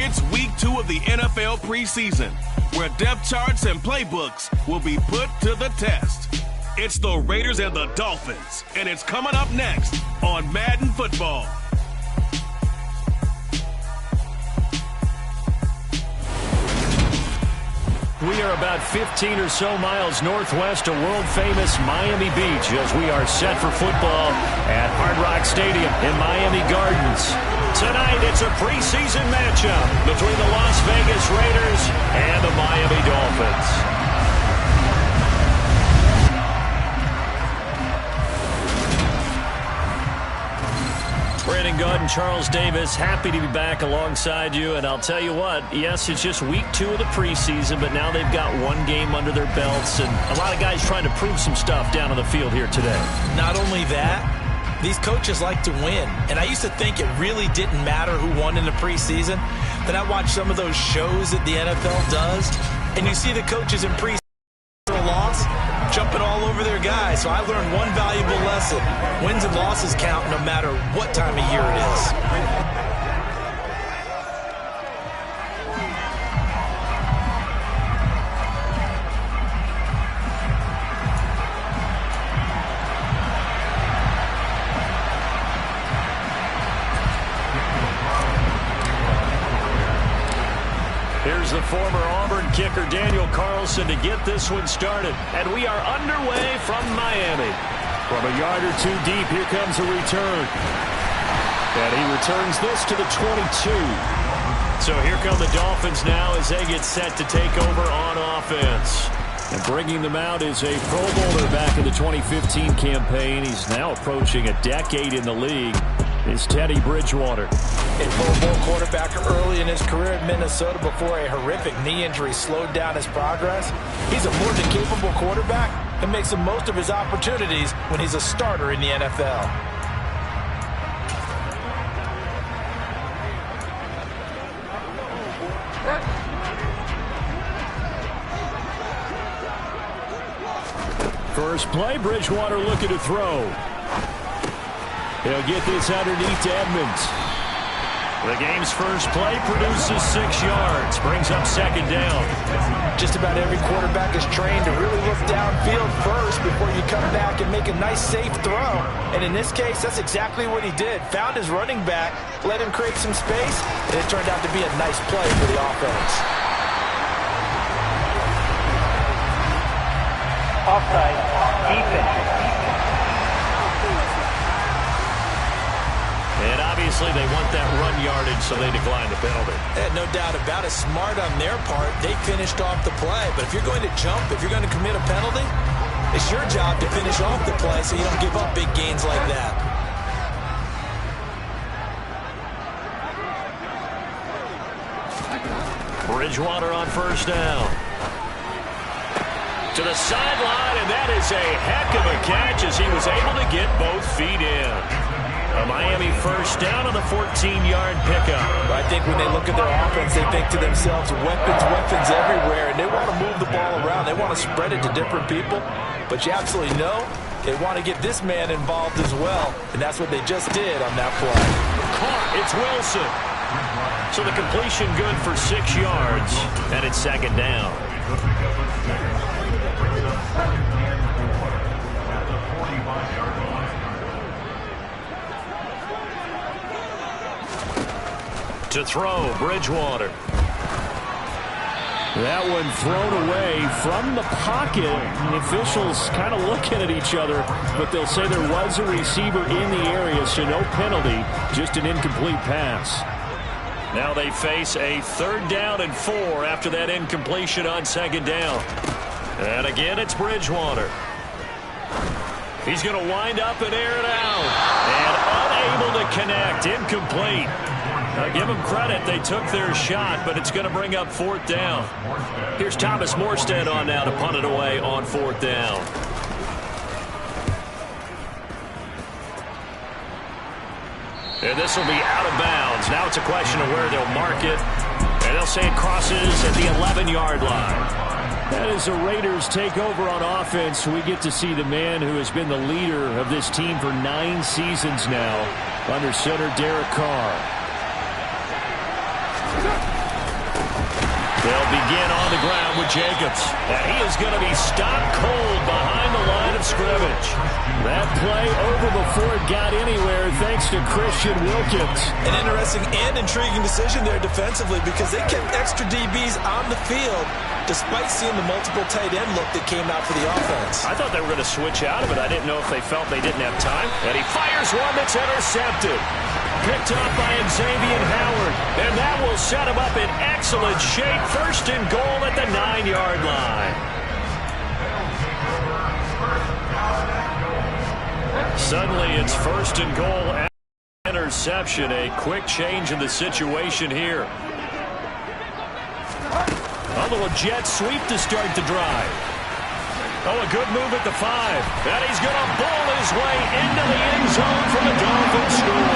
It's week 2 of the NFL preseason, where depth charts and playbooks will be put to the test. It's the Raiders and the Dolphins, and it's coming up next on Madden Football. We are about 15 or so miles northwest of world-famous Miami Beach as we are set for football at Hard Rock Stadium in Miami Gardens. Tonight, it's a preseason matchup between the Las Vegas Raiders and the Miami Dolphins. Brandon Gaud and Charles Davis, happy to be back alongside you. And I'll tell you what, yes, it's just week 2 of the preseason, but now they've got one game under their belts. And a lot of guys trying to prove some stuff down on the field here today. Not only that, these coaches like to win. And I used to think it really didn't matter who won in the preseason. Then I watched some of those shows that the NFL does, and you see the coaches in preseason loss jumping all over their guys. So I learned one valuable lesson. Wins and losses count no matter what time of year it is. Here's the former Auburn kicker Daniel Carlson to get this one started. And we are underway from Miami. From a yard or two deep, here comes a return. And he returns this to the 22. So here come the Dolphins now as they get set to take over on offense. And bringing them out is a Pro Bowler back in the 2015 campaign. He's now approaching a decade in the league. Is Teddy Bridgewater. A Pro Bowl quarterback early in his career in Minnesota before a horrific knee injury slowed down his progress. He's a more than capable quarterback and makes the most of his opportunities when he's a starter in the NFL. First play, Bridgewater looking to throw. He'll get this underneath to Edmonds. The game's first play produces 6 yards, brings up second down. Just about every quarterback is trained to really look downfield first before you come back and make a nice, safe throw. And in this case, that's exactly what he did. Found his running back, let him create some space, and it turned out to be a nice play for the offense. Offside, defense. And obviously they want that run yardage, so they decline the penalty. No doubt about it. Smart on their part. They finished off the play. But if you're going to jump, if you're going to commit a penalty, it's your job to finish off the play so you don't give up big gains like that. Bridgewater on first down. To the sideline, and that is a heck of a catch as he was able to get both feet in. A Miami first down on the 14-yard pickup. I think when they look at their offense, they think to themselves, weapons everywhere, and they want to move the ball around. They want to spread it to different people, but you absolutely know they want to get this man involved as well, and that's what they just did on that play. Caught. It's Wilson. So the completion good for 6 yards, and it's second down. To throw, Bridgewater. That one thrown away from the pocket. The officials kind of looking at each other, but they'll say there was a receiver in the area, so no penalty, just an incomplete pass. Now they face a 3rd down and 4 after that incompletion on second down. And again, it's Bridgewater. He's going to wind up and air it out. And unable to connect, incomplete. Now, give them credit. They took their shot, but it's going to bring up 4th down. Here's Thomas Morstead on now to punt it away on 4th down. And this will be out of bounds. Now it's a question of where they'll mark it. And they'll say it crosses at the 11-yard line. And as the Raiders take over on offense, we get to see the man who has been the leader of this team for 9 seasons now, under center Derek Carr. They'll begin on the ground with Jacobs. And he is going to be stopped cold behind the line of scrimmage. That play over before it got anywhere thanks to Christian Wilkins. An interesting and intriguing decision there defensively because they kept extra DBs on the field despite seeing the multiple tight end look that came out for the offense. I thought they were going to switch out of it. I didn't know if they felt they didn't have time. And he fires one that's intercepted. Picked up by Xavier Howard. And that will set him up in excellent shape. First and goal at the 9-yard line. Suddenly it's first and goal at interception. A quick change in the situation here. A little jet sweep to start the drive. Oh, a good move at the 5. And he's going to bowl his way into the end zone for the Dolphins score.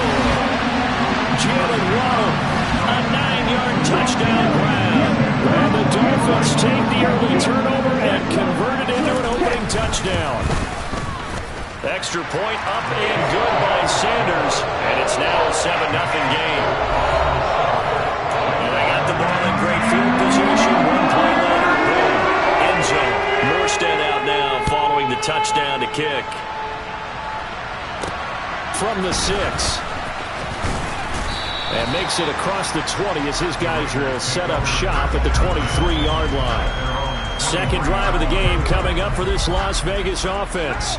Jalen Waddle, a 9-yard touchdown grab. And the Dolphins take the early turnover and convert it into an opening touchdown. Extra point up and good by Sanders. And it's now a 7-0 game. And they got the ball in great field position. One play later, boom, end zone. Morstead out now following the touchdown to kick. From the 6. And makes it across the 20 as his guys will set up shop at the 23-yard line. Second drive of the game coming up for this Las Vegas offense.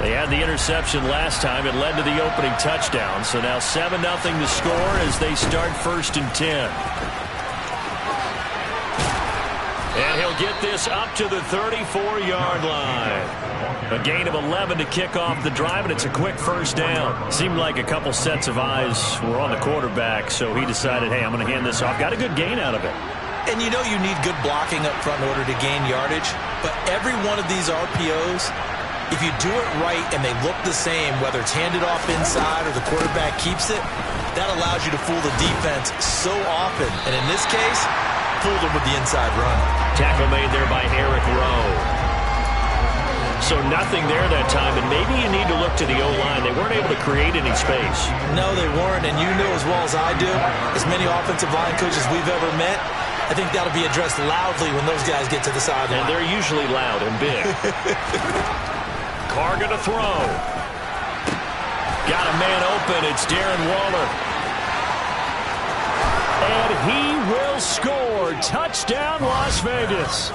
They had the interception last time. It led to the opening touchdown. So now 7-0 to score as they start first and 10. And he'll get this up to the 34-yard line. A gain of 11 to kick off the drive, and it's a quick first down. Seemed like a couple sets of eyes were on the quarterback, so he decided, hey, I'm going to hand this off. Got a good gain out of it. And you know you need good blocking up front in order to gain yardage, but every one of these RPOs, if you do it right and they look the same, whether it's handed off inside or the quarterback keeps it, that allows you to fool the defense so often. And in this case, fooled them with the inside run. Tackle made there by Eric Rowe. So nothing there that time, and maybe you need to look to the O-line. They weren't able to create any space. No, they weren't, and you know as well as I do, as many offensive line coaches we've ever met, I think that'll be addressed loudly when those guys get to the sideline. And they're usually loud and big. Carr gonna throw. Got a man open. It's Darren Waller. And he will score. Touchdown, Las Vegas.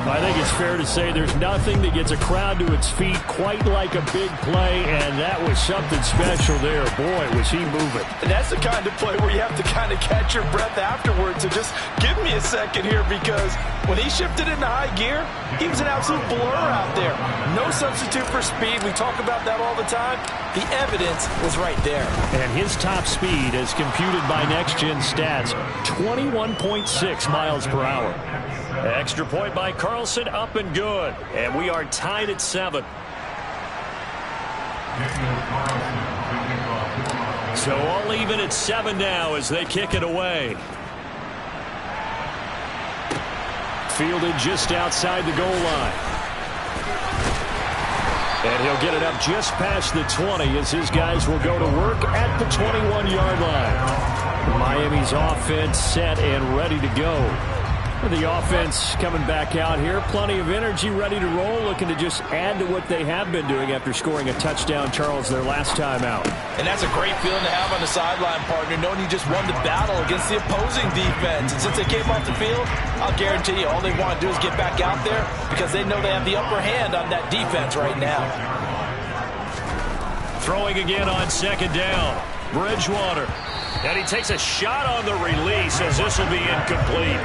I think it's fair to say there's nothing that gets a crowd to its feet quite like a big play, and that was something special there. Boy, was he moving. And that's the kind of play where you have to kind of catch your breath afterwards. So just give me a second here, because when he shifted into high gear, he was an absolute blur out there. No substitute for speed. We talk about that all the time. The evidence was right there. And his top speed, as computed by Next Gen Stats, 21.6 miles per hour. Extra point by Carlson, up and good. And we are tied at 7. So all even at 7 now as they kick it away. Fielded just outside the goal line. And he'll get it up just past the 20 as his guys will go to work at the 21-yard line. Miami's offense set and ready to go. The offense coming back out here. Plenty of energy, ready to roll, looking to just add to what they have been doing after scoring a touchdown, Charles, their last time out. And that's a great feeling to have on the sideline, partner, knowing you just won the battle against the opposing defense. And since they came off the field, I'll guarantee you all they want to do is get back out there because they know they have the upper hand on that defense right now. Throwing again on second down. Bridgewater. And he takes a shot on the release as this will be incomplete.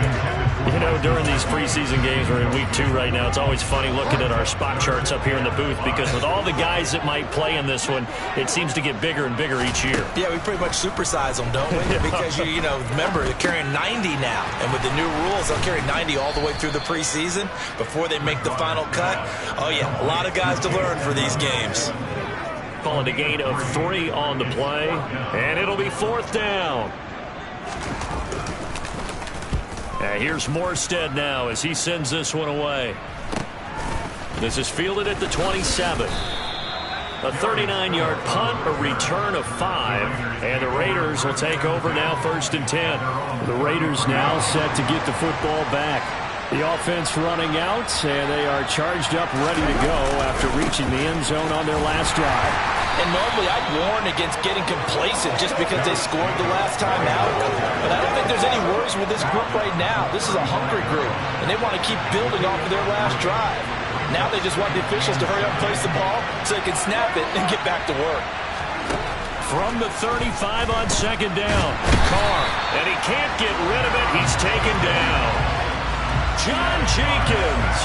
You know, during these preseason games, we're in week 2 right now, it's always funny looking at our spot charts up here in the booth because with all the guys that might play in this one, it seems to get bigger and bigger each year. Yeah, we pretty much supersize them, don't we? Because, you know, remember, they're carrying 90 now. And with the new rules, they'll carry 90 all the way through the preseason before they make the final cut. Oh, yeah, a lot of guys to learn for these games. Calling a gain of 3 on the play, and it'll be 4th down. Here's Morstead now as he sends this one away. This is fielded at the 27. A 39-yard punt, a return of 5, and the Raiders will take over now 1st and 10. The Raiders now set to get the football back. The offense running out, and they are charged up, ready to go after reaching the end zone on their last drive. And normally I'd warn against getting complacent just because they scored the last time out. But I don't think there's any worries with this group right now. This is a hungry group, and they want to keep building off of their last drive. Now they just want the officials to hurry up and place the ball so they can snap it and get back to work. From the 35 on 2nd down, Carr, and he can't get rid of it. He's taken down. John Jenkins,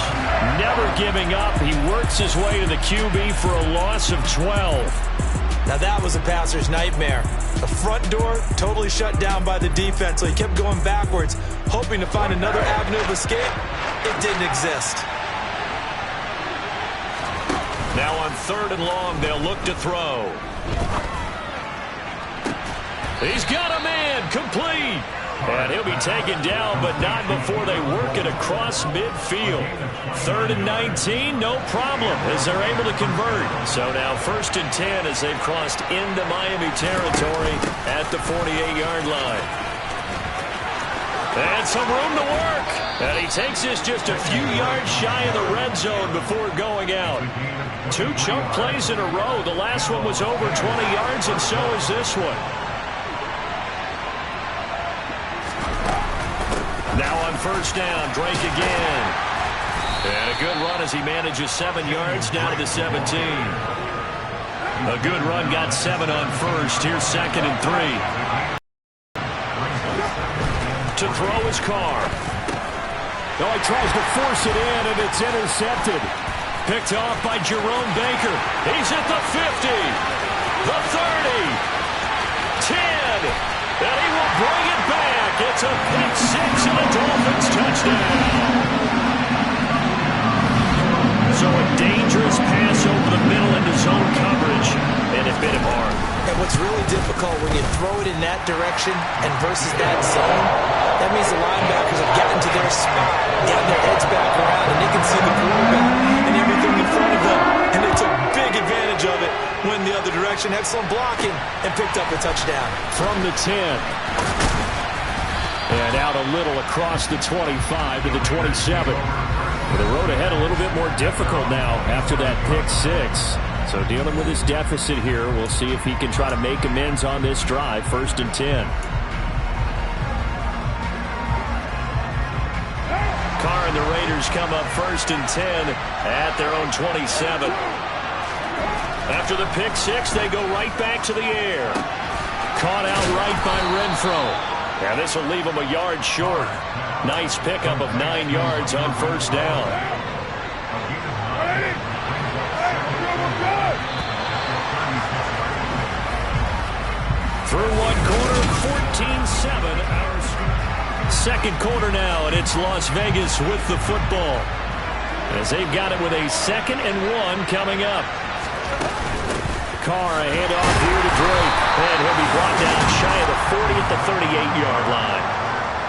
never giving up. He works his way to the QB for a loss of 12. Now that was a passer's nightmare. The front door totally shut down by the defense, so he kept going backwards, hoping to find another avenue of escape. It didn't exist. Now on 3rd and long, they'll look to throw. He's got a man, complete. And he'll be taken down, but not before they work it across midfield. 3rd and 19, no problem, as they're able to convert. So now 1st and 10 as they've crossed into Miami territory at the 48-yard line. And some room to work. And he takes this just a few yards shy of the red zone before going out. 2 chunk plays in a row. The last one was over 20 yards, and so is this one. Now on 1st down, Drake again. And a good run as he manages 7 yards down to the 17. A good run, got 7 on 1st. Here's 2nd and 3. To throw his Carr. No, he tries to force it in, and it's intercepted. Picked off by Jerome Baker. He's at the 50, the 30, 10. And he will bring it back. It's a pick 6 and a Dolphins touchdown. So a dangerous pass over the middle into zone coverage, and it bit him hard. And what's really difficult when you throw it in that direction and versus that zone, that means the linebackers have gotten to their spot, gotten their heads back around, and they can see the quarterback and everything in front of them. And they took big advantage of it. Went the other direction, excellent blocking, and picked up a touchdown. From the 10. And out a little across the 25 to the 27. The road ahead a little bit more difficult now after that pick 6. So dealing with his deficit here, we'll see if he can try to make amends on this drive. 1st and 10. Carr and the Raiders come up 1st and 10 at their own 27. After the pick 6, they go right back to the air. Caught out right by Renfro. And this will leave him a yard short. Nice pickup of 9 yards on 1st down. Through one quarter, 14-7. Our 2nd quarter now, and it's Las Vegas with the football. As they've got it with a 2nd and 1 coming up. Carr, a handoff here to Drake. And he'll be brought down shy of the 40 at the 38-yard line.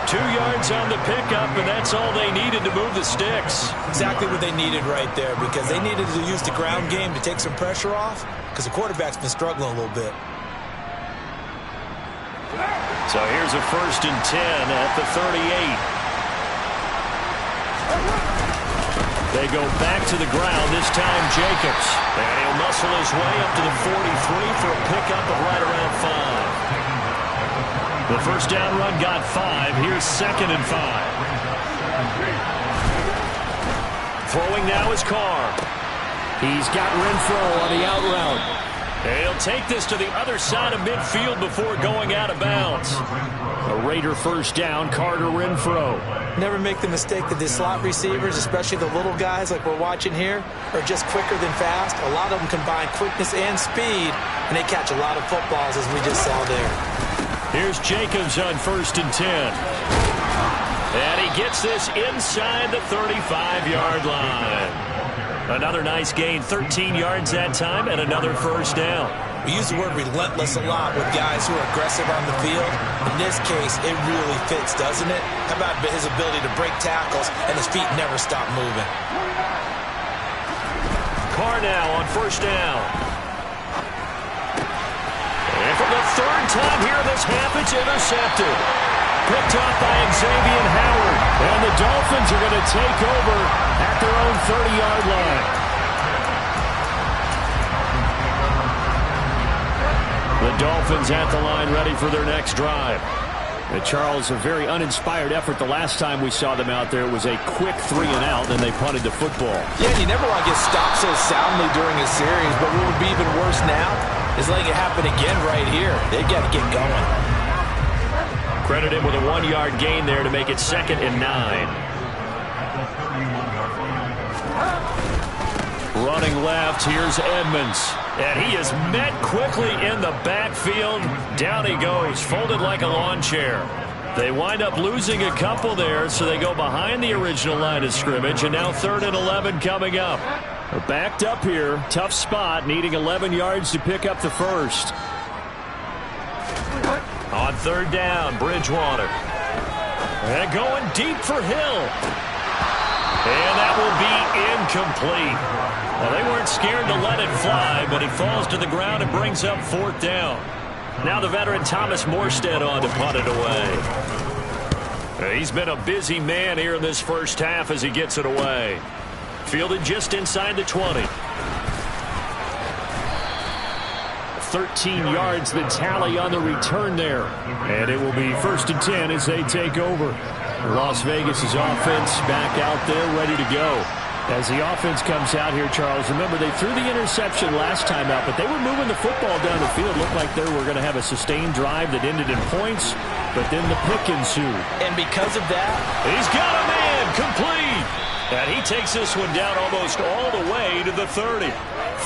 2 yards on the pickup, and that's all they needed to move the sticks. Exactly what they needed right there, because they needed to use the ground game to take some pressure off, because the quarterback's been struggling a little bit. So here's a 1st and 10 at the 38. They go back to the ground, this time Jacobs. And he'll muscle his way up to the 43 for a pickup of right around 5. The 1st down run got 5. Here's 2nd and 5. Throwing now is Carr. He's got Renfro on the out route. And he'll take this to the other side of midfield before going out of bounds. A Raider 1st down, Carter Renfro. Never make the mistake that the slot receivers, especially the little guys like we're watching here, are just quicker than fast. A lot of them combine quickness and speed, and they catch a lot of footballs, as we just saw there. Here's Jacobs on 1st and 10. And he gets this inside the 35-yard line. Another nice gain, 13 yards that time, and another 1st down. We use the word relentless a lot with guys who are aggressive on the field. In this case, it really fits, doesn't it? How about his ability to break tackles and his feet never stop moving? Carr now on 1st down. And for the third time here in this half, it's intercepted. Picked off by Xavier Howard. And the Dolphins are going to take over at their own 30-yard line. The Dolphins at the line ready for their next drive. Charles, a very uninspired effort the last time we saw them out there. It was a quick 3-and-out, and they punted the football. Yeah, you never want to get stopped so soundly during a series, but what would be even worse now is letting it happen again right here. They've got to get going. Credit him with a 1-yard gain there to make it 2nd and 9. Running left, here's Edmonds. And he is met quickly in the backfield. Down he goes, folded like a lawn chair. They wind up losing a couple there, so they go behind the original line of scrimmage, and now 3rd and 11 coming up. They're backed up here, tough spot, needing 11 yards to pick up the first. On 3rd down, Bridgewater. And going deep for Hill. And that will be incomplete. Well, they weren't scared to let it fly, but he falls to the ground and brings up 4th down. Now the veteran Thomas Morstead on to punt it away. He's been a busy man here in this first half as he gets it away. Fielded just inside the 20. 13 yards the tally on the return there. And it will be 1st and 10 as they take over. Las Vegas' offense back out there ready to go. As the offense comes out here, Charles, remember they threw the interception last time out, but they were moving the football down the field. Looked like they were going to have a sustained drive that ended in points, but then the pick ensued. And because of that, he's got a man complete. And he takes this one down almost all the way to the 30.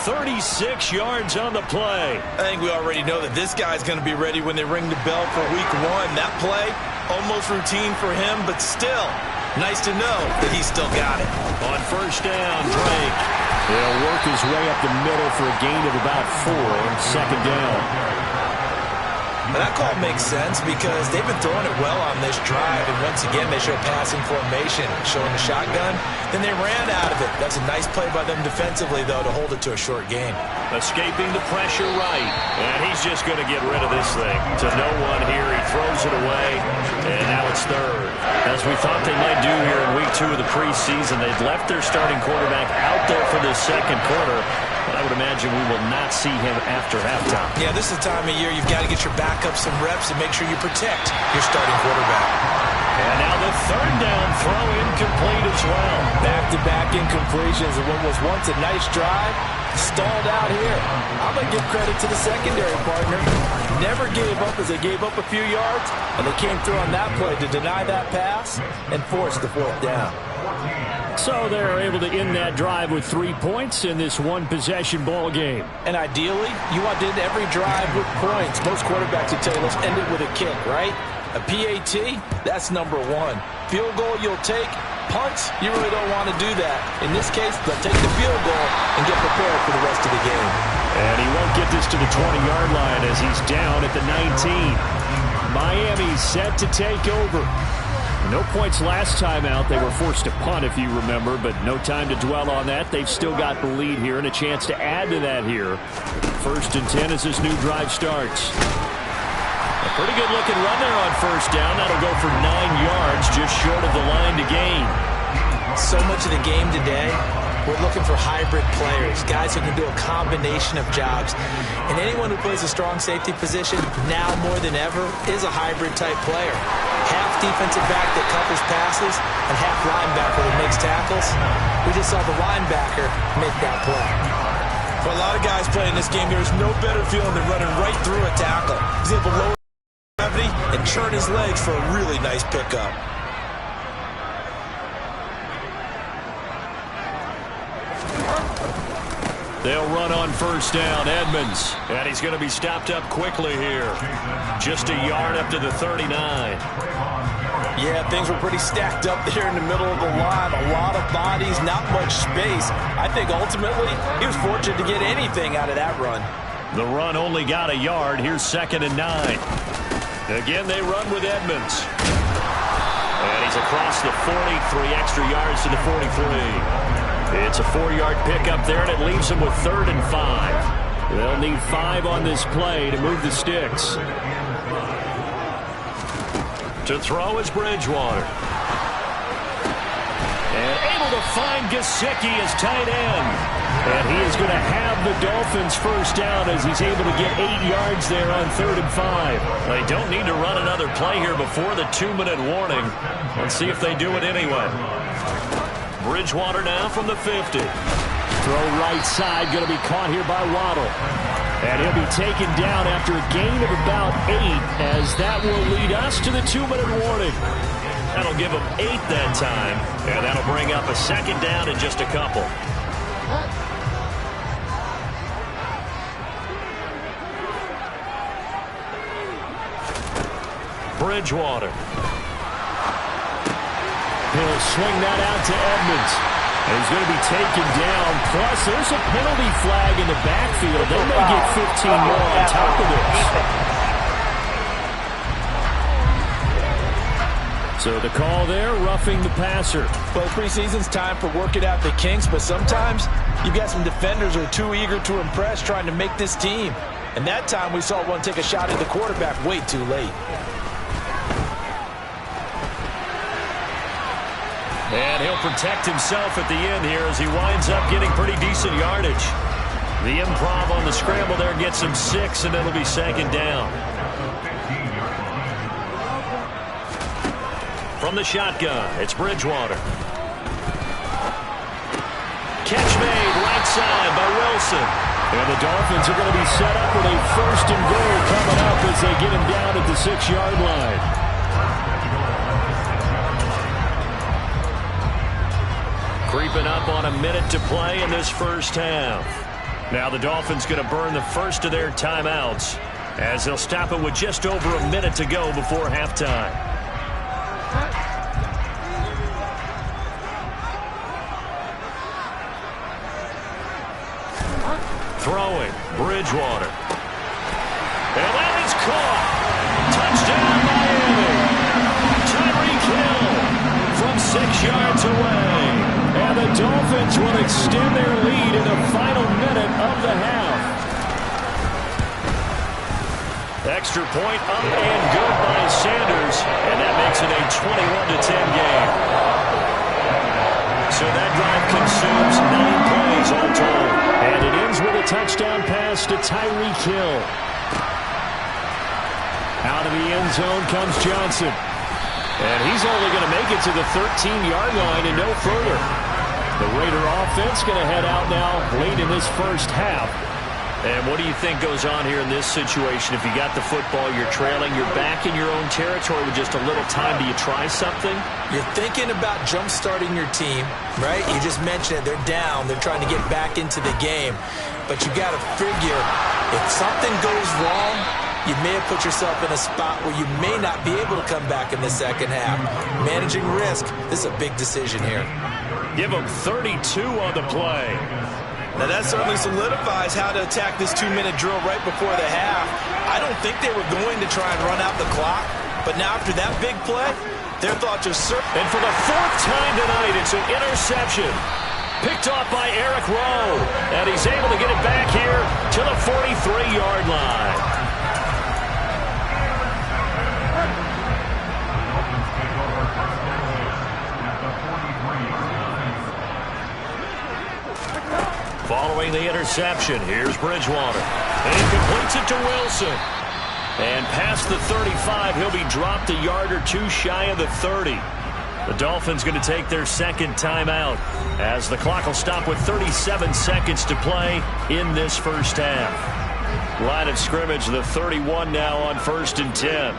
36 yards on the play. I think we already know that this guy's going to be ready when they ring the bell for week 1. That play, almost routine for him, but still, nice to know that he's still got it. On 1st down, Drake. He'll work his way up the middle for a gain of about 4 on 2nd down. Now that call makes sense because they've been throwing it well on this drive, and once again they show passing formation, showing the shotgun. Then they ran out of it. That's a nice play by them defensively, though, to hold it to a short gain. Escaping the pressure right, and he's just going to get rid of this thing. To no one here, he throws it away, and now it's 3rd. As we thought they might do here in week 2 of the preseason, they've left their starting quarterback out there for this 2nd quarter. But I would imagine we will not see him after halftime. Yeah, this is the time of year you've got to get your backup some reps and make sure you protect your starting quarterback. And now the 3rd down throw incomplete as well. Back-to-back incompletions of what was once a nice drive, stalled out here. I'm going to give credit to the secondary partner. Never gave up as they gave up a few yards, and they came through on that play to deny that pass and force the 4th down. So they're able to end that drive with 3 points in this one-possession ball game. And ideally, you want to end every drive with points. Most quarterbacks would tell you, let's end it with a kick, right? A PAT, that's number 1. Field goal you'll take. Punts, you really don't want to do that. In this case, they'll take the field goal and get prepared for the rest of the game. And he won't get this to the 20-yard line as he's down at the 19. Miami set to take over. No points last time out. They were forced to punt, if you remember, but no time to dwell on that. They've still got the lead here and a chance to add to that here. 1st and 10 as this new drive starts. A pretty good-looking run there on 1st down. That'll go for 9 yards, just short of the line to gain. So much of the game today, we're looking for hybrid players, guys who can do a combination of jobs. And anyone who plays a strong safety position, now more than ever, is a hybrid-type player. Half defensive back that covers passes and half linebacker that makes tackles. We just saw the linebacker make that play. For a lot of guys playing this game, there's no better feeling than running right through a tackle. He's able to lower gravity and churn his legs for a really nice pickup. They'll run on 1st down, Edmonds. And he's going to be stopped up quickly here. Just a yard up to the 39. Yeah, things were pretty stacked up there in the middle of the line. A lot of bodies, not much space. I think ultimately he was fortunate to get anything out of that run. The run only got a yard. Here's 2nd and 9. Again, they run with Edmonds. And he's across the 40, 3 extra yards to the 43. It's a 4-yard pickup there, and it leaves him with 3rd and 5. They'll need 5 on this play to move the sticks. To throw is Bridgewater. And able to find Gesicki as tight end. And he is going to have the Dolphins first down as he's able to get 8 yards there on 3rd and 5. They don't need to run another play here before the 2-minute warning. Let's see if they do it anyway. Bridgewater now from the 50. Throw right side, going to be caught here by Waddle. And he'll be taken down after a gain of about 8, as that will lead us to the 2-minute warning. That'll give them 8 that time, and that'll bring up a 2nd down in just a couple. Bridgewater. He'll swing that out to Edmonds. And he's going to be taken down. Plus, there's a penalty flag in the backfield. They may get 15 more on top of this. So the call there, roughing the passer. Well, preseason's time for working out the kinks, but sometimes you've got some defenders who are too eager to impress, trying to make this team. And that time we saw one take a shot at the quarterback way too late. And he'll protect himself at the end here as he winds up getting pretty decent yardage. The improv on the scramble there gets him 6, and it'll be 2nd down. From the shotgun, it's Bridgewater. Catch made right side by Wilson. And the Dolphins are going to be set up with a 1st and goal coming up as they get him down at the 6-yard line. Creeping up on a minute to play in this first half. Now the Dolphins going to burn the first of their timeouts as they'll stop it with just over a minute to go before halftime. Throwing, Bridgewater. And that is caught. Touchdown, Miami. Tyreek Hill from 6 yards away. And the Dolphins will extend their lead in the final minute of the half. Extra point up and good by Sanders. And that makes it a 21-10 game. So that drive consumes 9 plays all told. And it ends with a touchdown pass to Tyreek Hill. Out of the end zone comes Johnson. And he's only going to make it to the 13-yard line and no further. The Raider offense going to head out now late in this first half. And what do you think goes on here in this situation? If you got the football, you're trailing, you're back in your own territory with just a little time. Do you try something? You're thinking about jump-starting your team, right? You just mentioned it. They're down. They're trying to get back into the game. But you got to figure if something goes wrong, you may have put yourself in a spot where you may not be able to come back in the second half. Managing risk, this is a big decision here. Give them 32 on the play. Now that certainly solidifies how to attack this 2-minute drill right before the half. I don't think they were going to try and run out the clock, but now after that big play, their thoughts are certain. And for the 4th time tonight, it's an interception. Picked off by Eric Rowe. And he's able to get it back here to the 43-yard line. Following the interception, here's Bridgewater. And he completes it to Wilson. And past the 35, he'll be dropped a yard or 2 shy of the 30. The Dolphins going to take their 2nd timeout as the clock will stop with 37 seconds to play in this first half. Line of scrimmage, the 31 now on 1st and 10.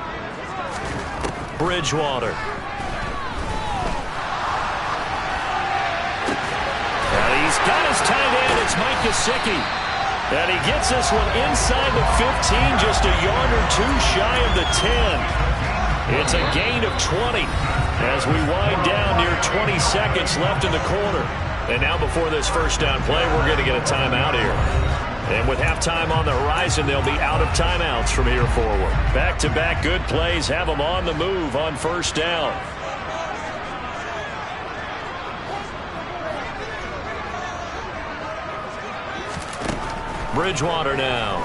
Bridgewater. He's got his tight end. It's Mike Gesicki. And he gets this one inside the 15, just a yard or 2 shy of the 10. It's a gain of 20 as we wind down near 20 seconds left in the quarter. And now before this first down play, we're going to get a timeout here. And with halftime on the horizon, they'll be out of timeouts from here forward. Back-to-back good plays have them on the move on first down. Bridgewater now.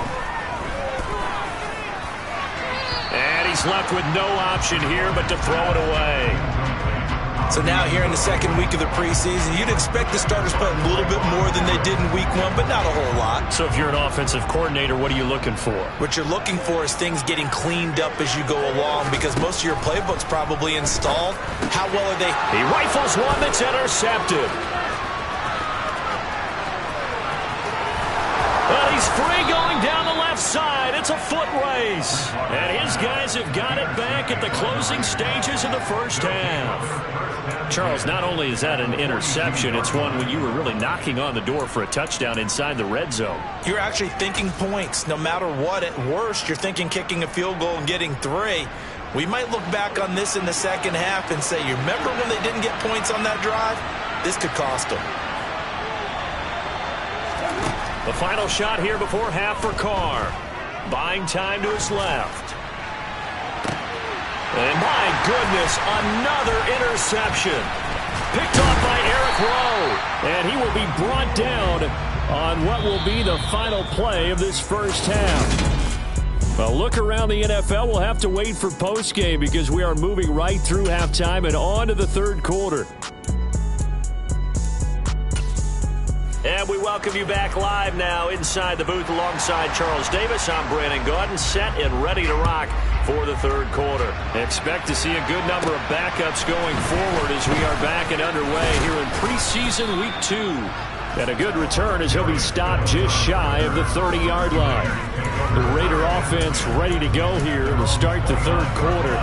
And he's left with no option here but to throw it away. So now here in the second week of the preseason, you'd expect the starters to play a little bit more than they did in week 1, but not a whole lot. So if you're an offensive coordinator, what are you looking for? What you're looking for is things getting cleaned up as you go along, because most of your playbook's probably installed. How well are they? He rifles one that's intercepted. Well, he's free going down the left side. It's a foot race. And his guys have got it back at the closing stages of the first half. Charles, not only is that an interception, it's one when you were really knocking on the door for a touchdown inside the red zone. You're actually thinking points. No matter what, at worst, you're thinking kicking a field goal and getting 3. We might look back on this in the second half and say, you remember when they didn't get points on that drive? This could cost them. The final shot here before half for Carr. Buying time to his left. And my goodness, another interception. Picked off by Eric Rowe. And he will be brought down on what will be the final play of this first half. Well, look around the NFL. We'll have to wait for postgame because we are moving right through halftime and on to the third quarter. And we welcome you back live now inside the booth alongside Charles Davis. I'm Brandon Gaudin, set and ready to rock for the third quarter. Expect to see a good number of backups going forward as we are back and underway here in preseason week 2. And a good return as he'll be stopped just shy of the 30-yard line. The Raider offense ready to go here to start the third quarter.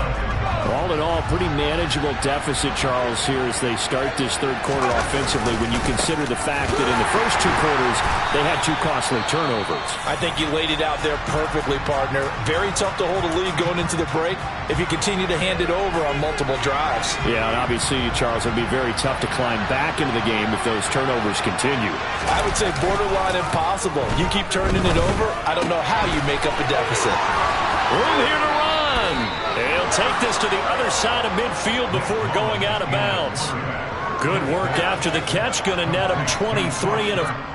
All in all, pretty manageable deficit, Charles, here as they start this third quarter offensively when you consider the fact that in the first 2 quarters, they had 2 costly turnovers. I think you laid it out there perfectly, partner. Very tough to hold a lead going into the break if you continue to hand it over on multiple drives. Yeah, and obviously, Charles, it would be very tough to climb back into the game if those turnovers continue. I would say borderline impossible. You keep turning it over, I don't know how you make up a deficit. Room here to run. He'll take this to the other side of midfield before going out of bounds. Good work after the catch. Going to net him 23 and a...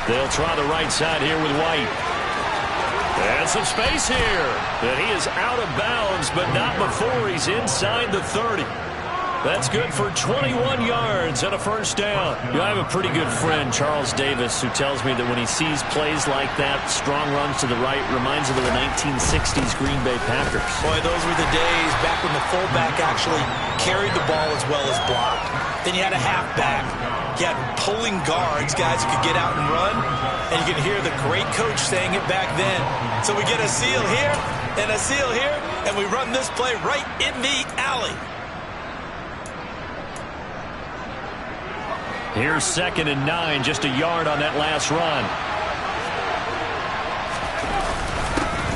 They'll try the right side here with White. And some space here. And he is out of bounds, but not before he's inside the 30. That's good for 21 yards and a first down. I have a pretty good friend, Charles Davis, who tells me that when he sees plays like that, strong runs to the right, reminds him of the 1960s Green Bay Packers. Boy, those were the days back when the fullback actually carried the ball as well as blocked. Then you had a halfback. You had pulling guards, guys who could get out and run. And you can hear the great coach saying it back then. So we get a seal here and a seal here, and we run this play right in the alley. Here's 2nd and 9, just a yard on that last run.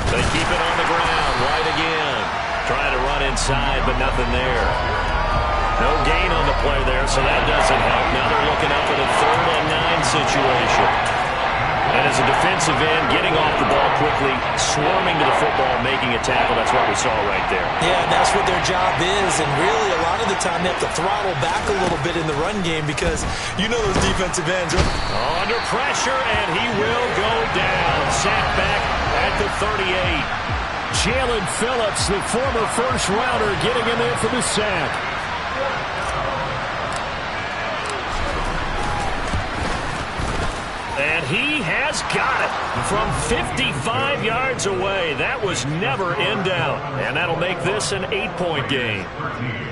They keep it on the ground, White again. Trying to run inside, but nothing there. No gain on the play there, so that doesn't help. Now they're looking up at a 3rd and 9 situation. And as a defensive end, getting off the ball quickly, swarming to the football, making a tackle, that's what we saw right there. Yeah, and that's what their job is. And really, a lot of the time, they have to throttle back a little bit in the run game because you know those defensive ends are under pressure, and he will go down. Sacked back at the 38. Jalen Phillips, the former first-rounder, getting in there for the sack. And he has got it from 55 yards away. That was never in doubt. And that'll make this an 8-point game.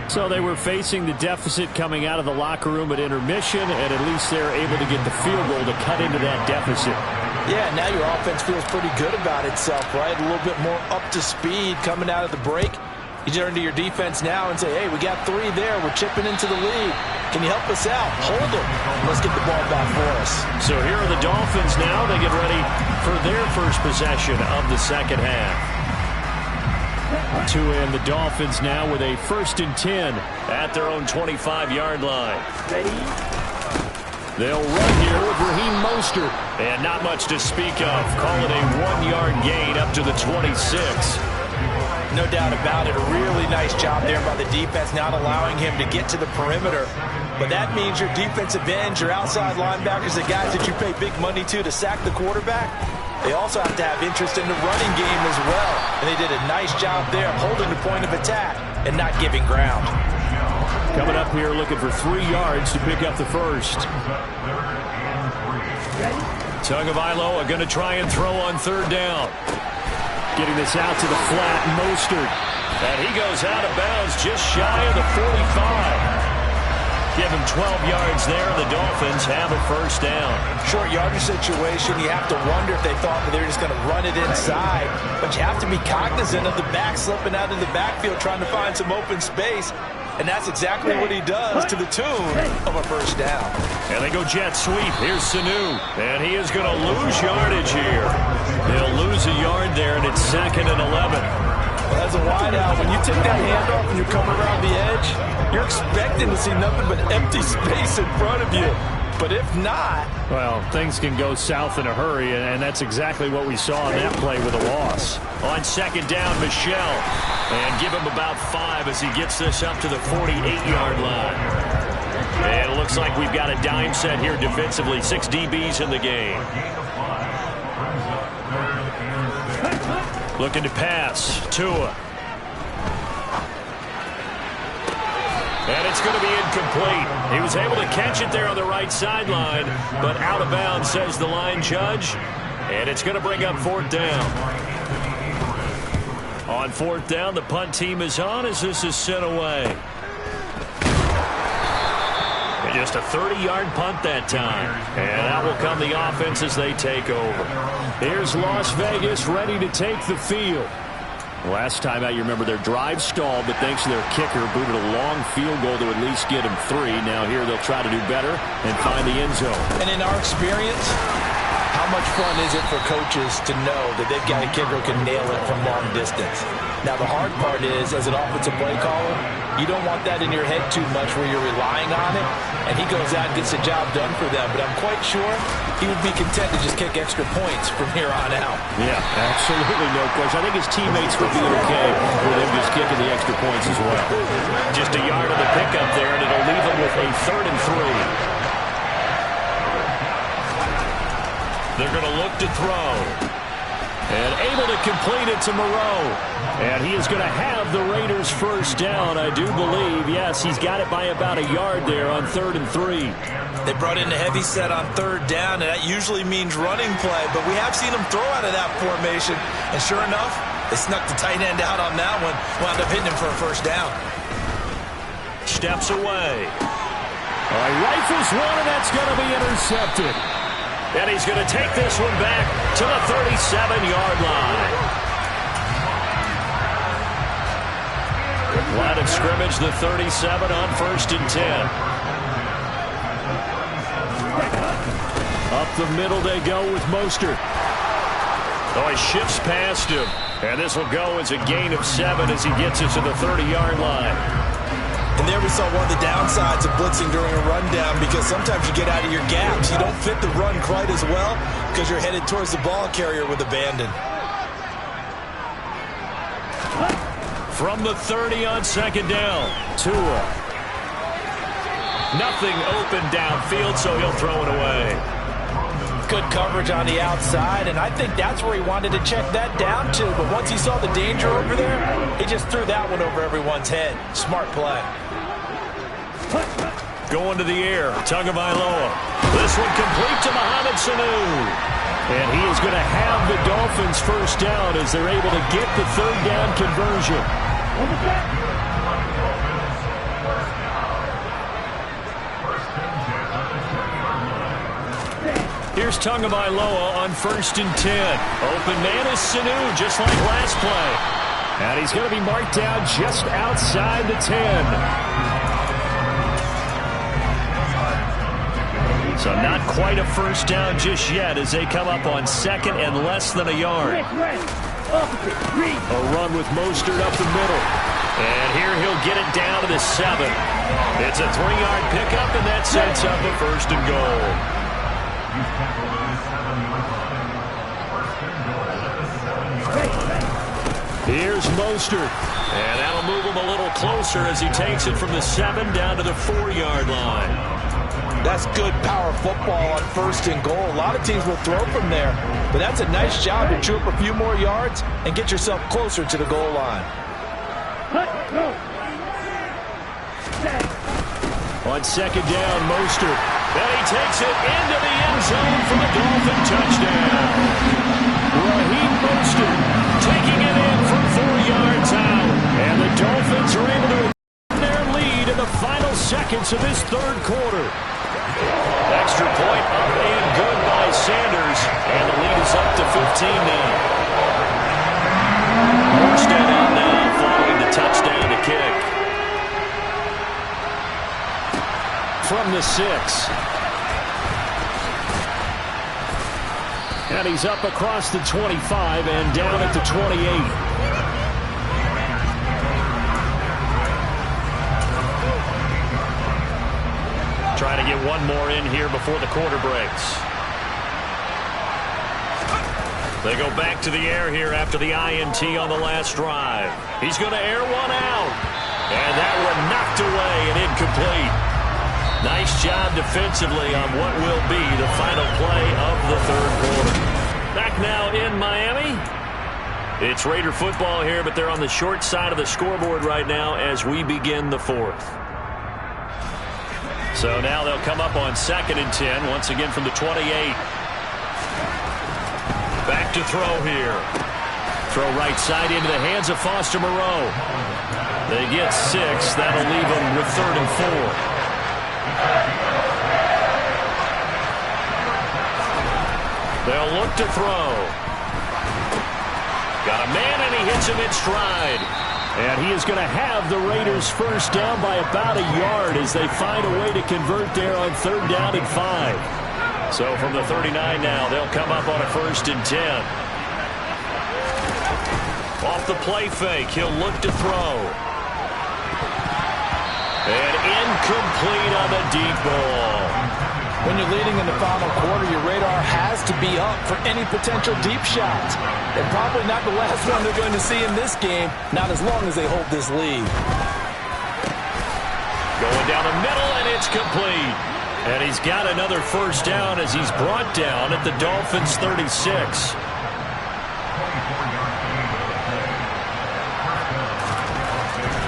So they were facing the deficit coming out of the locker room at intermission, and at least they're able to get the field goal to cut into that deficit. Yeah, now your offense feels pretty good about itself, right? A little bit more up to speed coming out of the break. You turn to your defense now and say, hey, we got 3 there. We're chipping into the lead. Can you help us out? Hold them. Let's get the ball back for us. So here are the Dolphins now. They get ready for their first possession of the second half. To end the Dolphins now with a 1st and 10 at their own 25-yard line. They'll run here with Raheem Mostert. And not much to speak of. Call it a 1-yard gain up to the 26. No doubt about it. A really nice job there by the defense, not allowing him to get to the perimeter. But that means your defensive ends, your outside linebackers, the guys that you pay big money to sack the quarterback, they also have to have interest in the running game as well. And they did a nice job there holding the point of attack and not giving ground. Coming up here looking for 3 yards to pick up the first. Tagovailoa going to try and throw on 3rd down. Getting this out to the flat, Mostert. And he goes out of bounds just shy of the 45. Give him 12 yards there. The Dolphins have a first down. Short yardage situation. You have to wonder if they thought that they were just going to run it inside. But you have to be cognizant of the back slipping out of the backfield trying to find some open space. And that's exactly what he does to the tune of a first down. And they go jet sweep. Here's Sanu. And he is going to lose yardage here. They'll lose a yard there, and it's 2nd and 11. Well, as a wideout, when you take that handoff and you come around the edge, you're expecting to see nothing but empty space in front of you. But if not... Well, things can go south in a hurry, and that's exactly what we saw on that play with a loss. On 2nd down, Michel. And give him about 5 as he gets this up to the 48-yard line. And it looks like we've got a dime set here defensively. 6 DBs in the game. Looking to pass. Tua. And it's going to be incomplete. He was able to catch it there on the right sideline, but out of bounds, says the line judge. And it's going to bring up 4th down. On 4th down, the punt team is on as this is sent away. And just a 30-yard punt that time. And out will come the offense as they take over. Here's Las Vegas ready to take the field. Last time out, you remember their drive stalled, but thanks to their kicker, booted a long field goal to at least get them 3. Now here they'll try to do better and find the end zone. And in our experience, how much fun is it for coaches to know that they've got a kicker who can nail it from long distance? Now, the hard part is, as an offensive play caller, you don't want that in your head too much where you're relying on it, and he goes out and gets the job done for them. But I'm quite sure he would be content to just kick extra points from here on out. Yeah, absolutely no question. I think his teammates would be okay with him just kicking the extra points as well. Just a yard of the pickup there, and it'll leave him with a 3rd and 3. They're going to look to throw. And able to complete it to Moreau. And he is going to have the Raiders first down, I do believe. Yes, he's got it by about a yard there on 3rd and 3. They brought in the heavy set on 3rd down, and that usually means running play. But we have seen them throw out of that formation. And sure enough, they snuck the tight end out on that one. Wound up hitting him for a first down. Steps away. Rifles one, and that's going to be intercepted. And he's going to take this one back to the 37-yard line. Line of scrimmage, the 37 on 1st and 10. Up the middle they go with Mostert. Oh, he shifts past him. And this will go as a gain of 7 as he gets it to the 30-yard line. And there we saw one of the downsides of blitzing during a rundown, because sometimes you get out of your gaps. You don't fit the run quite as well because you're headed towards the ball carrier with abandon. From the 30 on 2nd down, Tua. Nothing open downfield, so he'll throw it away. Good coverage on the outside, and I think that's where he wanted to check that down to. But once he saw the danger over there, he just threw that one over everyone's head. Smart play. Going to the air, Tagovailoa. This one complete to Mohamed Sanu. And he is going to have the Dolphins first down as they're able to get the 3rd down conversion. Here's Tagovailoa on 1st and 10. Open man is Sanu, just like last play. And he's going to be marked down just outside the 10. So not quite a first down just yet as they come up on 2nd and less than a yard. A run with Mostert up the middle. And here he'll get it down to the 7. It's a 3-yard pickup, and that sets up a 1st and goal. Here's Mostert. And that'll move him a little closer as he takes it from the 7 down to the 4-yard line. That's good power football on 1st and goal. A lot of teams will throw from there, but that's a nice job to chew up a few more yards and get yourself closer to the goal line. On 2nd down, Mostert. And he takes it into the end zone for the Dolphin touchdown. Raheem Mostert taking it in from 4 yards out. And the Dolphins are able to extend their lead in the final seconds of this 3rd quarter. Extra point up and good by Sanders. And the lead is up to 15 now. Morstead out now following the touchdown to kick. From the 6. And he's up across the 25 and down at the 28. Trying to get one more in here before the quarter breaks. They go back to the air here after the INT on the last drive. He's going to air one out. And that one knocked away and incomplete. Nice job defensively on what will be the final play of the 3rd quarter. Back now in Miami. It's Raider football here, but they're on the short side of the scoreboard right now as we begin the 4th. So now they'll come up on 2nd and 10, once again from the 28. Back to throw here. Throw right side into the hands of Foster Moreau. They get 6. That'll leave them with 3rd and 4. They'll look to throw. Got a man, and he hits him in stride. And he is going to have the Raiders first down by about a yard as they find a way to convert there on 3rd down and 5. So from the 39 now, they'll come up on a 1st and 10. Off the play fake, he'll look to throw. And incomplete on the deep ball. When you're leading in the final quarter, your radar has to be up for any potential deep shots. And probably not the last one they're going to see in this game, not as long as they hold this lead. Going down the middle, and it's complete. And he's got another first down as he's brought down at the Dolphins' 36.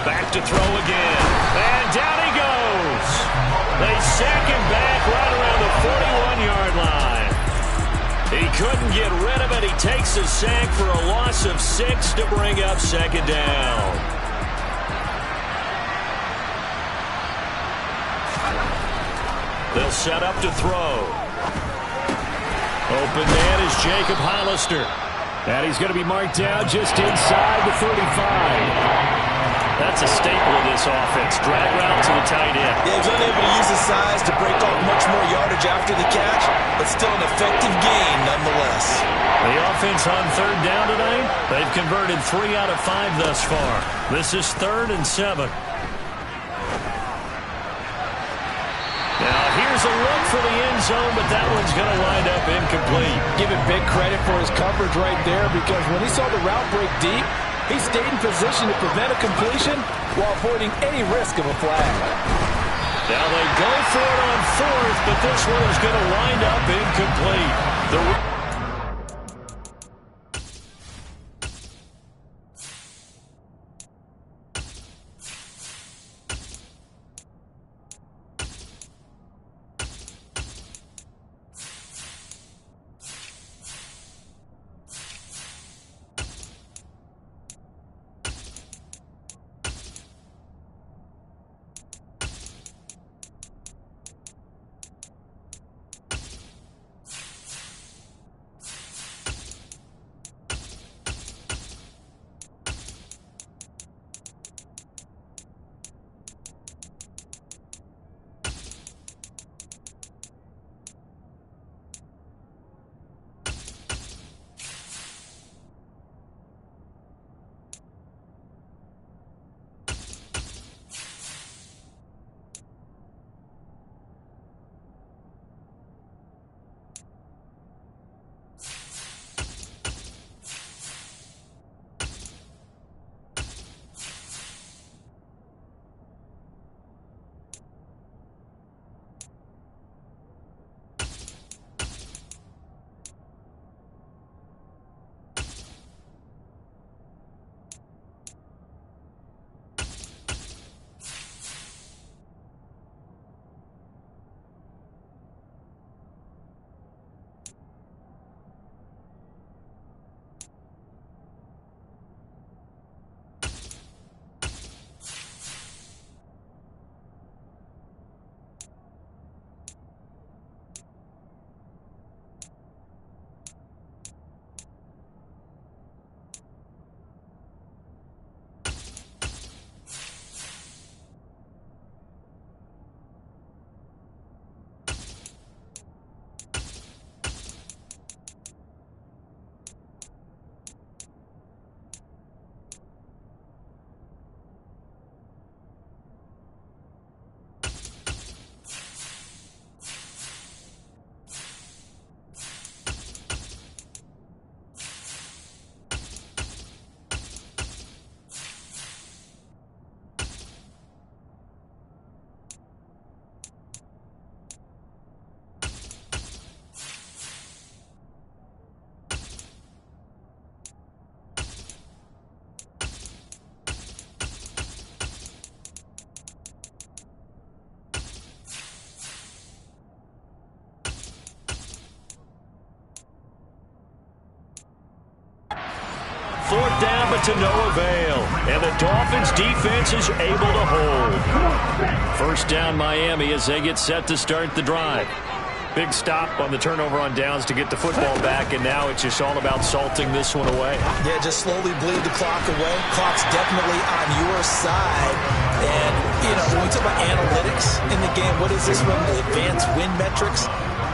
Back to throw again. And down he goes. They sack him back right around the 41-yard line. He couldn't get rid of it. He takes a sack for a loss of 6 to bring up second down. They'll set up to throw. Open man is Jacob Hollister. And he's going to be marked down just inside the 35. That's a staple of this offense. Drag route to the tight end. Yeah, he's unable to use his size to break off much more yardage after the catch, but still an effective gain nonetheless. The offense on third down tonight, they've converted 3 out of 5 thus far. This is 3rd and 7. Now here's a look for the end zone, but that one's going to wind up incomplete. Give him big credit for his coverage right there, because when he saw the route break deep, he stayed in position to prevent a completion while avoiding any risk of a flag. Now they go for it on 4th, but this one is going to wind up incomplete. Fourth down, but to no avail. And the Dolphins defense is able to hold. First down, Miami, as they get set to start the drive. Big stop on the turnover on downs to get the football back, and now it's just all about salting this one away. Yeah, just slowly bleed the clock away. Clock's definitely on your side. And, you know, when we talk about analytics in the game, what is this from? The advanced win metrics?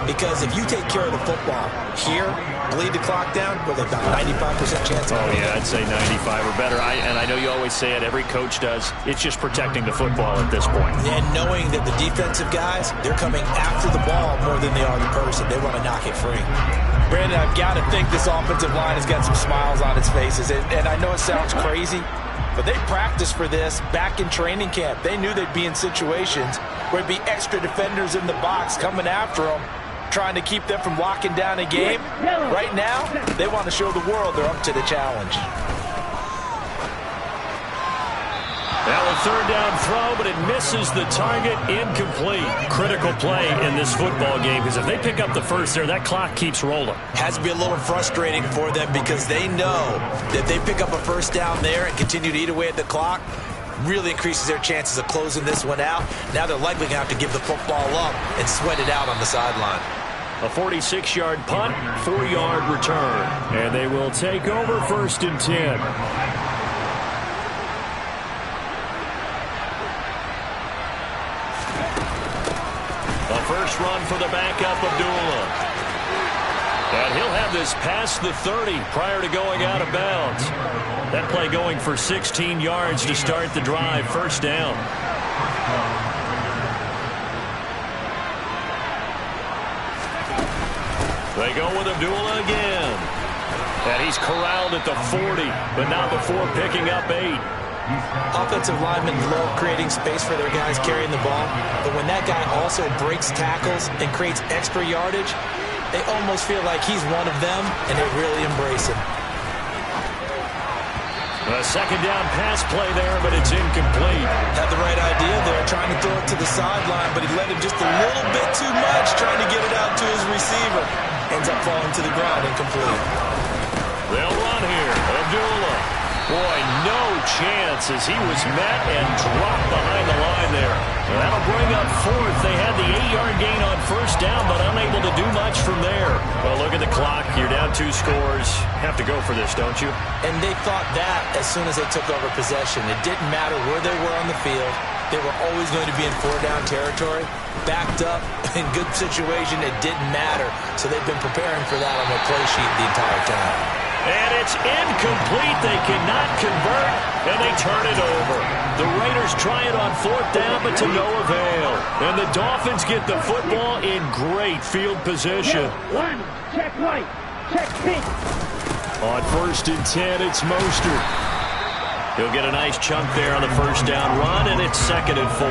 Because if you take care of the football here, bleed the clock down, with about 95% chance. Oh, yeah, I'd say 95 or better. And I know you always say it, every coach does. It's just protecting the football at this point. And knowing that the defensive guys, they're coming after the ball more than they are the person. They want to knock it free. Brandon, I've got to think this offensive line has got some smiles on its faces. And I know it sounds crazy, but they practiced for this back in training camp. They knew they'd be in situations where there'd be extra defenders in the box coming after them, trying to keep them from locking down a game. Right now, they want to show the world they're up to the challenge. Now a third down throw, but it misses the target, incomplete. Critical play in this football game, because if they pick up the first there, that clock keeps rolling. Has to be a little frustrating for them because they know that they pick up a first down there and continue to eat away at the clock, really increases their chances of closing this one out. Now they're likely going to have to give the football up and sweat it out on the sideline. A 46-yard punt, 4-yard return. And they will take over 1st and 10. The first run for the backup, Abdullah. And he'll have this past the 30 prior to going out of bounds. That play going for 16 yards to start the drive. 1st down. They go with Abdullah again. And he's corralled at the 40, but not before picking up 8. Offensive linemen love creating space for their guys carrying the ball, but when that guy also breaks tackles and creates extra yardage, they almost feel like he's one of them, and they really embrace him. A 2nd down pass play there, but it's incomplete. Had the right idea there, trying to throw it to the sideline, but he let him just a little bit too much, trying to get it out to his receiver. Ends up falling to the ground, incomplete. They'll run here. Abdullah. Boy, no chance as he was met and dropped behind the line there. That'll bring up 4th. They had the 8-yard gain on 1st down, but unable to do much from there. Well, look at the clock. You're down 2 scores. Have to go for this, don't you? And they thought that as soon as they took over possession. It didn't matter where they were on the field. They were always going to be in 4-down territory. Backed up, in good situation, it didn't matter. So they've been preparing for that on their play sheet the entire time. And it's incomplete. They cannot convert, and they turn it over. The Raiders try it on 4th down, but to no avail. And the Dolphins get the football in great field position. Check right. Check pink. On 1st and 10, it's Mostert. He'll get a nice chunk there on the 1st down run, and it's 2nd and 4.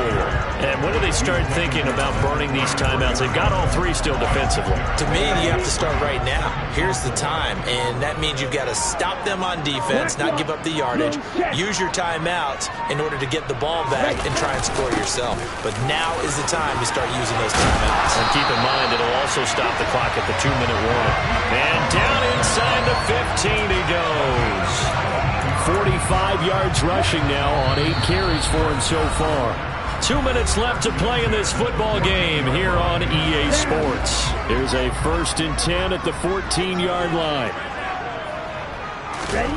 And when do they start thinking about burning these timeouts? They've got all 3 still defensively. To me, you have to start right now. Here's the time, and that means you've got to stop them on defense, not give up the yardage, use your timeouts in order to get the ball back and try and score yourself. But now is the time to start using those timeouts. And keep in mind, it'll also stop the clock at the 2-minute warning. And down inside the 15 he goes. 45 yards rushing now on 8 carries for him so far. 2 minutes left to play in this football game here on EA Sports. Here's a 1st and 10 at the 14-yard line. Ready?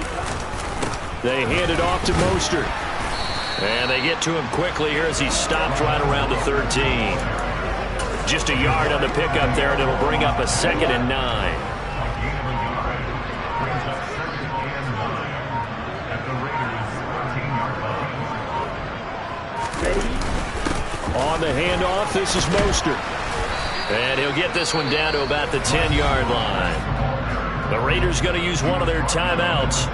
They hand it off to Mostert. And they get to him quickly here as he stops right around the 13. Just a yard on the pickup there, and it'll bring up a 2nd and 9. On the handoff, this is Mostert. And he'll get this one down to about the 10-yard line. The Raiders going to use one of their timeouts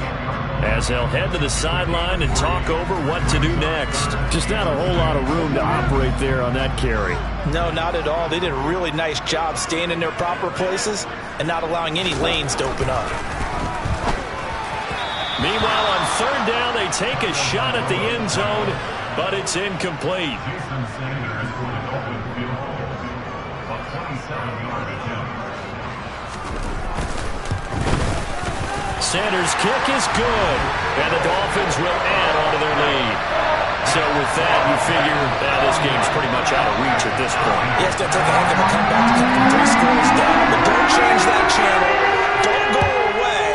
as they'll head to the sideline and talk over what to do next. Just not a whole lot of room to operate there on that carry. No, not at all. They did a really nice job staying in their proper places and not allowing any lanes to open up. Meanwhile, on 3rd down, they take a shot at the end zone, but it's incomplete. Sanders' kick is good, and the Dolphins will add on to their lead. So with that, you figure this game's pretty much out of reach at this point. He has to take a heck of a comeback to come from 3 scores down, but don't change that channel. Don't go away.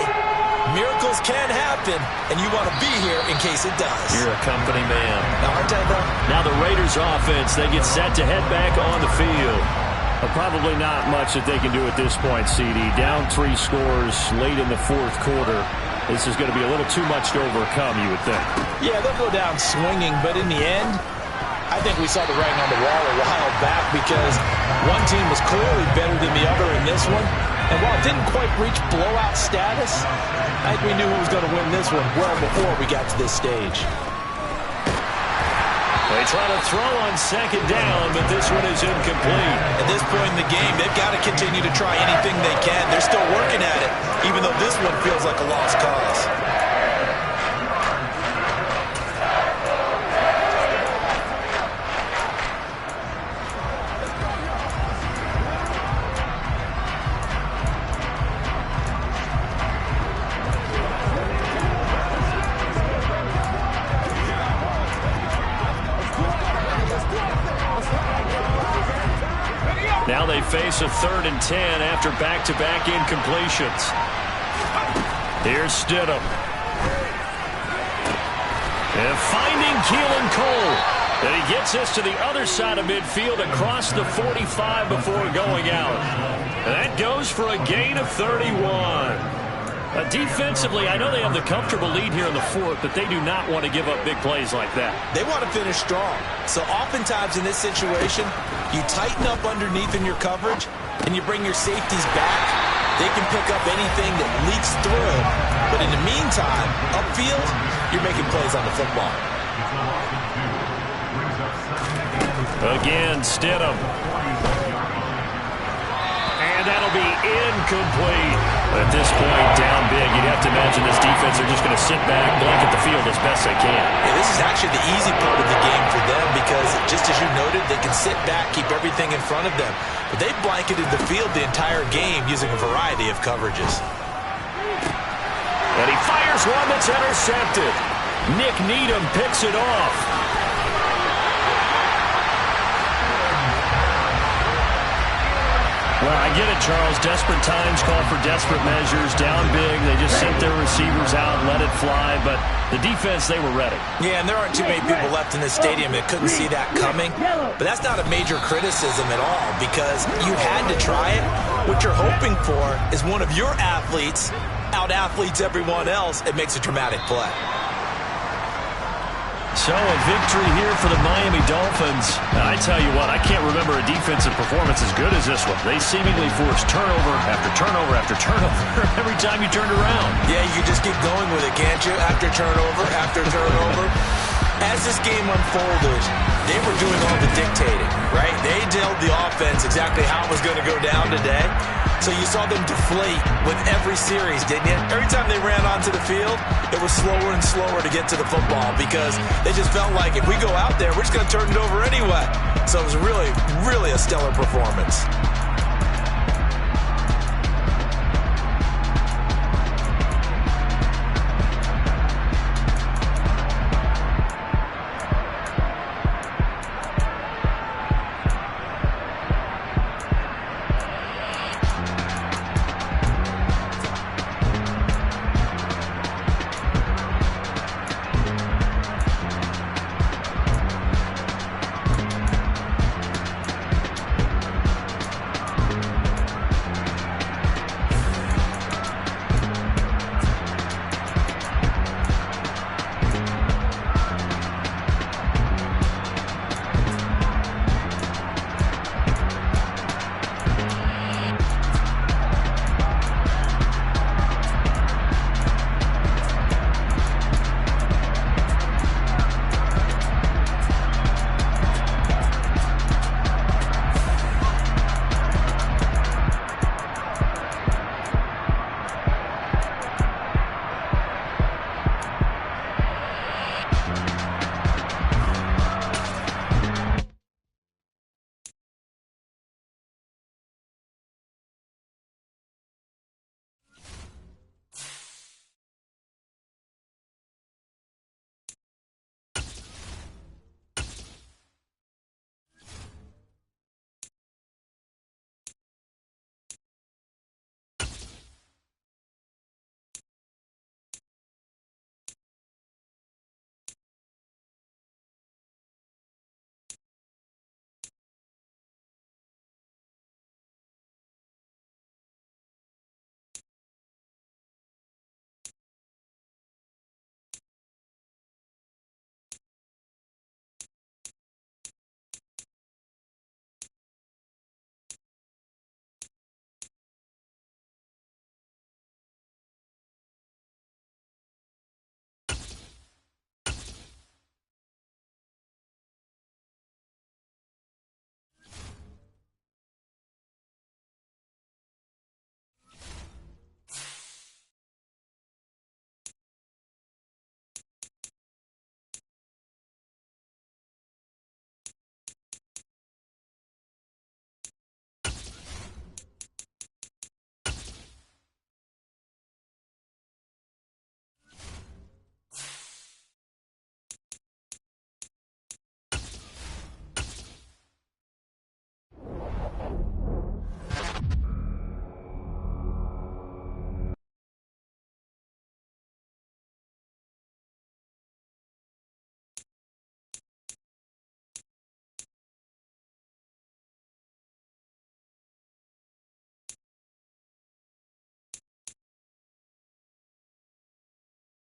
Miracles can happen, and you want to be here in case it does. You're a company man. Now, aren't I, though? Now the Raiders offense, they get set to head back on the field. Probably not much that they can do at this point, CD. Down 3 scores late in the 4th quarter. This is going to be a little too much to overcome, you would think. Yeah, they'll go down swinging, but in the end, I think we saw the writing on the wall a while back because one team was clearly better than the other in this one. And while it didn't quite reach blowout status, I think we knew who was going to win this one well before we got to this stage. They try to throw on second down, but this one is incomplete. At this point in the game, they've got to continue to try anything they can. They're still working at it, even though this one feels like a lost cause. Now they face a 3rd and 10 after back-to-back incompletions. Here's Stidham. And finding Keelan Cole. And he gets us to the other side of midfield across the 45 before going out. And that goes for a gain of 31. Defensively, I know they have the comfortable lead here in the 4th, but they do not want to give up big plays like that. They want to finish strong. So oftentimes in this situation, you tighten up underneath in your coverage, and you bring your safeties back. They can pick up anything that leaks through. But in the meantime, upfield, you're making plays on the football. Again, Stidham. And that'll be incomplete. At this point, down big, you'd have to imagine this defense are just going to sit back, blanket the field as best they can. Yeah, this is actually the easy part of the game for them because, just as you noted, they can sit back, keep everything in front of them. But they've blanketed the field the entire game using a variety of coverages. And he fires one that's intercepted. Nick Needham picks it off. Well, I get it, Charles. Desperate times call for desperate measures. Down big, they just sent their receivers out and let it fly. But the defense, they were ready. Yeah, and there aren't too many people left in this stadium that couldn't see that coming. But that's not a major criticism at all because you had to try it. What you're hoping for is one of your athletes out-athletes everyone else and makes a dramatic play. So a victory here for the Miami Dolphins. And I tell you what, I can't remember a defensive performance as good as this one. They seemingly forced turnover after turnover after turnover every time you turned around. Yeah, you can just keep going with it, can't you? After turnover after turnover. As this game unfolded, they were doing all the dictating, right? They told the offense exactly how it was going to go down today. So you saw them deflate with every series, didn't you? Every time they ran onto the field, it was slower and slower to get to the football because they just felt like if we go out there, we're just going to turn it over anyway. So it was really, really a stellar performance.